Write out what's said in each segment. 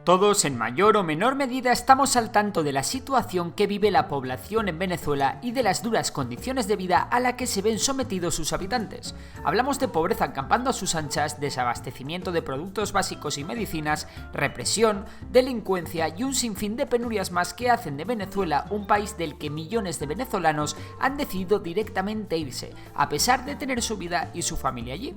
Todos, en mayor o menor medida, estamos al tanto de la situación que vive la población en Venezuela y de las duras condiciones de vida a la que se ven sometidos sus habitantes. Hablamos de pobreza acampando a sus anchas, desabastecimiento de productos básicos y medicinas, represión, delincuencia y un sinfín de penurias más que hacen de Venezuela un país del que millones de venezolanos han decidido directamente irse, a pesar de tener su vida y su familia allí.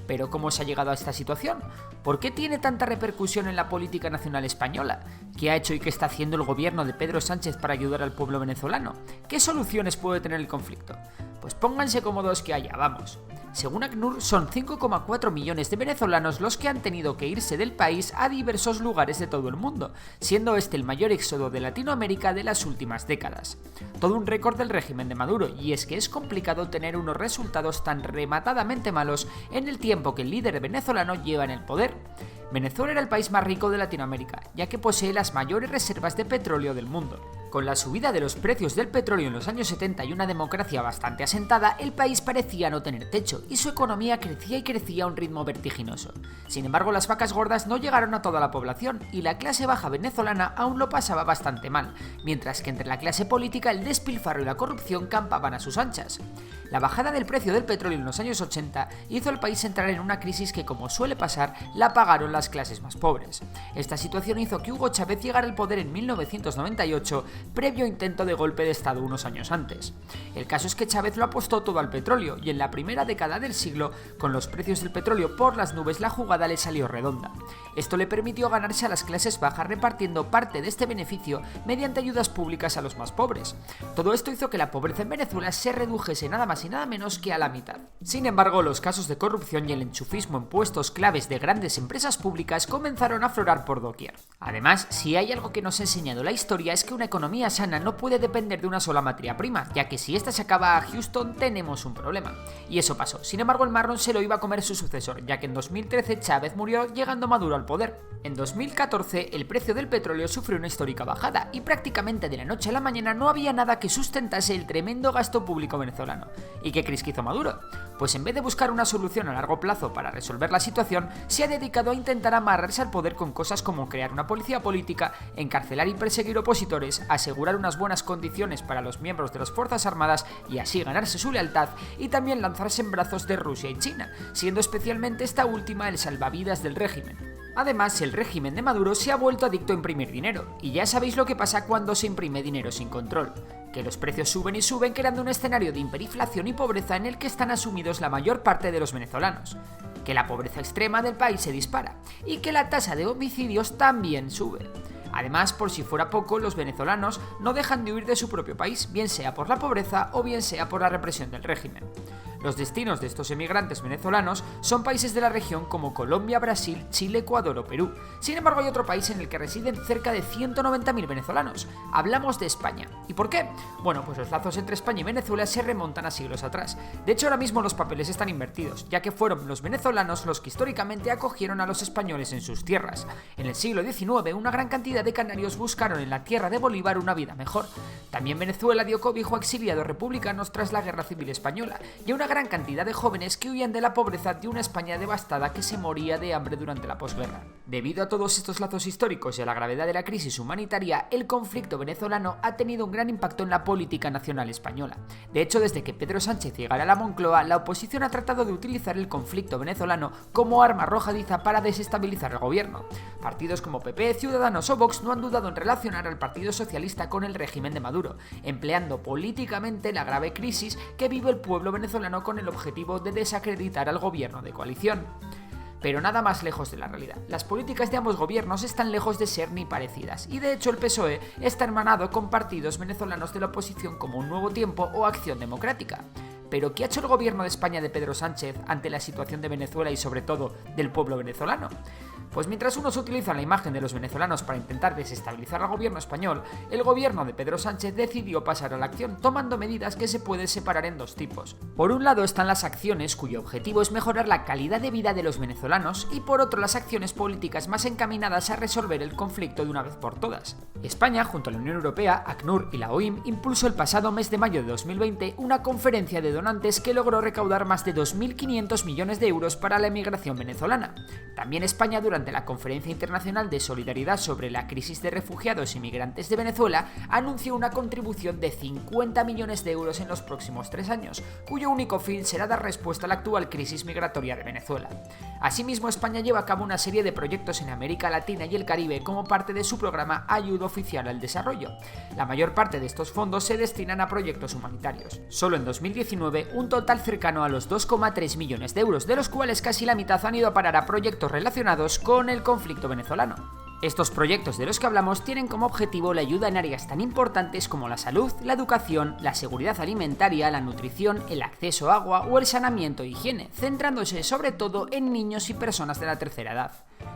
Pero ¿cómo se ha llegado a esta situación? ¿Por qué tiene tanta repercusión en la política nacional española? ¿Qué ha hecho y qué está haciendo el gobierno de Pedro Sánchez para ayudar al pueblo venezolano? ¿Qué soluciones puede tener el conflicto? Pues pónganse cómodos que allá vamos. Según ACNUR, son 5,4 millones de venezolanos los que han tenido que irse del país a diversos lugares de todo el mundo, siendo este el mayor éxodo de Latinoamérica de las últimas décadas. Todo un récord del régimen de Maduro, y es que es complicado tener unos resultados tan rematadamente malos en el tiempo que el líder venezolano lleva en el poder. Venezuela era el país más rico de Latinoamérica, ya que posee las mayores reservas de petróleo del mundo. Con la subida de los precios del petróleo en los años 70 y una democracia bastante asentada, el país parecía no tener techo y su economía crecía y crecía a un ritmo vertiginoso. Sin embargo, las vacas gordas no llegaron a toda la población y la clase baja venezolana aún lo pasaba bastante mal, mientras que entre la clase política el despilfarro y la corrupción campaban a sus anchas. La bajada del precio del petróleo en los años 80 hizo al país entrar en una crisis que, como suele pasar, la pagaron las clases más pobres. Esta situación hizo que Hugo Chávez llegara al poder en 1998, previo intento de golpe de estado unos años antes. El caso es que Chávez lo apostó todo al petróleo y en la primera década del siglo, con los precios del petróleo por las nubes, la jugada le salió redonda. Esto le permitió ganarse a las clases bajas repartiendo parte de este beneficio mediante ayudas públicas a los más pobres. Todo esto hizo que la pobreza en Venezuela se redujese nada más y nada menos que a la mitad. Sin embargo, los casos de corrupción y el enchufismo en puestos claves de grandes empresas públicas comenzaron a aflorar por doquier. Además, si hay algo que nos ha enseñado la historia es que una economía sana no puede depender de una sola materia prima, ya que si esta se acaba a Houston tenemos un problema. Y eso pasó. Sin embargo, el marrón se lo iba a comer su sucesor, ya que en 2013 Chávez murió llegando Maduro al poder. En 2014 el precio del petróleo sufrió una histórica bajada y prácticamente de la noche a la mañana no había nada que sustentase el tremendo gasto público venezolano. ¿Y qué crees que hizo Maduro? Pues en vez de buscar una solución a largo plazo para resolver la situación, se ha dedicado a intentar amarrarse al poder con cosas como crear una policía política, encarcelar y perseguir opositores, asegurar unas buenas condiciones para los miembros de las Fuerzas Armadas y así ganarse su lealtad, y también lanzarse en brazos de Rusia y China, siendo especialmente esta última el salvavidas del régimen. Además, el régimen de Maduro se ha vuelto adicto a imprimir dinero, y ya sabéis lo que pasa cuando se imprime dinero sin control, que los precios suben y suben creando un escenario de hiperinflación y pobreza en el que están asumidos la mayor parte de los venezolanos, que la pobreza extrema del país se dispara, y que la tasa de homicidios también sube. Además, por si fuera poco, los venezolanos no dejan de huir de su propio país, bien sea por la pobreza o bien sea por la represión del régimen. Los destinos de estos emigrantes venezolanos son países de la región como Colombia, Brasil, Chile, Ecuador o Perú. Sin embargo, hay otro país en el que residen cerca de 190.000 venezolanos. Hablamos de España. ¿Y por qué? Bueno, pues los lazos entre España y Venezuela se remontan a siglos atrás. De hecho, ahora mismo los papeles están invertidos, ya que fueron los venezolanos los que históricamente acogieron a los españoles en sus tierras. En el siglo XIX, una gran cantidad de canarios buscaron en la tierra de Bolívar una vida mejor. También Venezuela dio cobijo a exiliados republicanos tras la Guerra Civil Española y a una gran cantidad de jóvenes que huían de la pobreza de una España devastada que se moría de hambre durante la posguerra. Debido a todos estos lazos históricos y a la gravedad de la crisis humanitaria, el conflicto venezolano ha tenido un gran impacto en la política nacional española. De hecho, desde que Pedro Sánchez llegara a la Moncloa, la oposición ha tratado de utilizar el conflicto venezolano como arma arrojadiza para desestabilizar el gobierno. Partidos como PP, Ciudadanos o Vox no han dudado en relacionar al Partido Socialista con el régimen de Maduro, empleando políticamente la grave crisis que vive el pueblo venezolano con el objetivo de desacreditar al gobierno de coalición. Pero nada más lejos de la realidad. Las políticas de ambos gobiernos están lejos de ser ni parecidas, y de hecho el PSOE está hermanado con partidos venezolanos de la oposición como Un Nuevo Tiempo o Acción Democrática. Pero ¿qué ha hecho el gobierno de España de Pedro Sánchez ante la situación de Venezuela y sobre todo del pueblo venezolano? Pues mientras unos utilizan la imagen de los venezolanos para intentar desestabilizar al gobierno español, el gobierno de Pedro Sánchez decidió pasar a la acción tomando medidas que se pueden separar en dos tipos. Por un lado están las acciones cuyo objetivo es mejorar la calidad de vida de los venezolanos y por otro las acciones políticas más encaminadas a resolver el conflicto de una vez por todas. España, junto a la Unión Europea, ACNUR y la OIM, impulsó el pasado mes de mayo de 2020 una conferencia de donantes que logró recaudar más de 2.500 millones de euros para la emigración venezolana. También España durante durante la Conferencia Internacional de Solidaridad sobre la crisis de refugiados y migrantes de Venezuela, anunció una contribución de 50 millones de euros en los próximos 3 años, cuyo único fin será dar respuesta a la actual crisis migratoria de Venezuela. Asimismo, España lleva a cabo una serie de proyectos en América Latina y el Caribe como parte de su programa Ayuda Oficial al Desarrollo. La mayor parte de estos fondos se destinan a proyectos humanitarios. Solo en 2019, un total cercano a los 2,3 millones de euros, de los cuales casi la mitad han ido a parar a proyectos relacionados con el conflicto venezolano. Estos proyectos de los que hablamos tienen como objetivo la ayuda en áreas tan importantes como la salud, la educación, la seguridad alimentaria, la nutrición, el acceso a agua o el saneamiento e higiene, centrándose sobre todo en niños y personas de la tercera edad.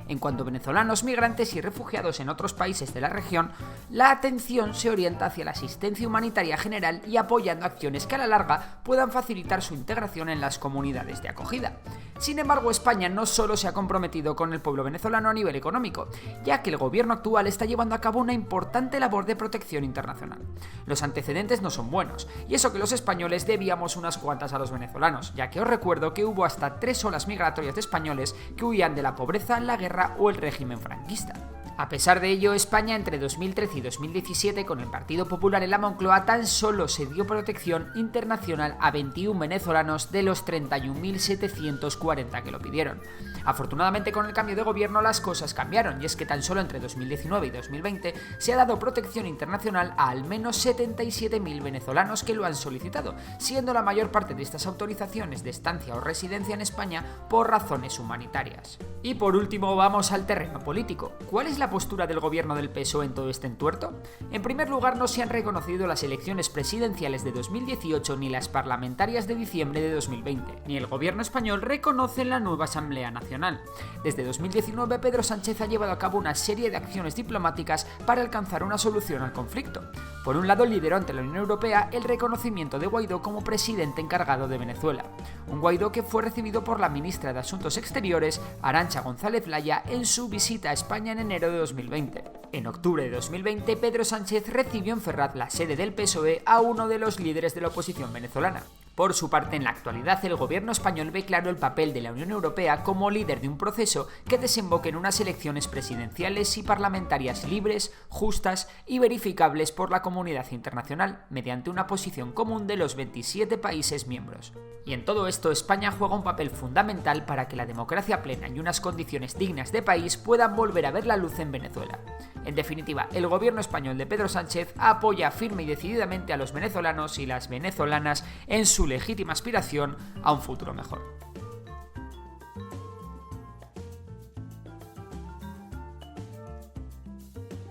En cuanto a venezolanos, migrantes y refugiados en otros países de la región, la atención se orienta hacia la asistencia humanitaria general y apoyando acciones que a la larga puedan facilitar su integración en las comunidades de acogida. Sin embargo, España no solo se ha comprometido con el pueblo venezolano a nivel económico, ya que el gobierno actual está llevando a cabo una importante labor de protección internacional. Los antecedentes no son buenos, y eso que los españoles debíamos unas cuantas a los venezolanos, ya que os recuerdo que hubo hasta 3 olas migratorias de españoles que huían de la pobreza, la guerra o el régimen franquista. A pesar de ello, España entre 2013 y 2017, con el Partido Popular en la Moncloa, tan solo se dio protección internacional a 21 venezolanos de los 31.740 que lo pidieron. Afortunadamente, con el cambio de gobierno las cosas cambiaron, y es que tan solo entre 2019 y 2020 se ha dado protección internacional a al menos 77.000 venezolanos que lo han solicitado, siendo la mayor parte de estas autorizaciones de estancia o residencia en España por razones humanitarias. Y por último, vamos al terreno político. ¿Cuál es la postura del gobierno del PSOE en todo este entuerto? En primer lugar, no se han reconocido las elecciones presidenciales de 2018 ni las parlamentarias de diciembre de 2020, ni el gobierno español reconoce la nueva Asamblea Nacional. Desde 2019, Pedro Sánchez ha llevado a cabo una serie de acciones diplomáticas para alcanzar una solución al conflicto. Por un lado, lideró ante la Unión Europea el reconocimiento de Guaidó como presidente encargado de Venezuela. Un Guaidó que fue recibido por la ministra de Asuntos Exteriores, Arantxa González Laya, en su visita a España en enero de 2020. En octubre de 2020, Pedro Sánchez recibió en Ferraz, la sede del PSOE, a uno de los líderes de la oposición venezolana. Por su parte, en la actualidad, el gobierno español ve claro el papel de la Unión Europea como líder de un proceso que desemboque en unas elecciones presidenciales y parlamentarias libres, justas y verificables por la comunidad internacional, mediante una posición común de los 27 países miembros. Y en todo esto, España juega un papel fundamental para que la democracia plena y unas condiciones dignas de país puedan volver a ver la luz en Venezuela. En definitiva, el gobierno español de Pedro Sánchez apoya firme y decididamente a los venezolanos y las venezolanas en su legítima aspiración a un futuro mejor.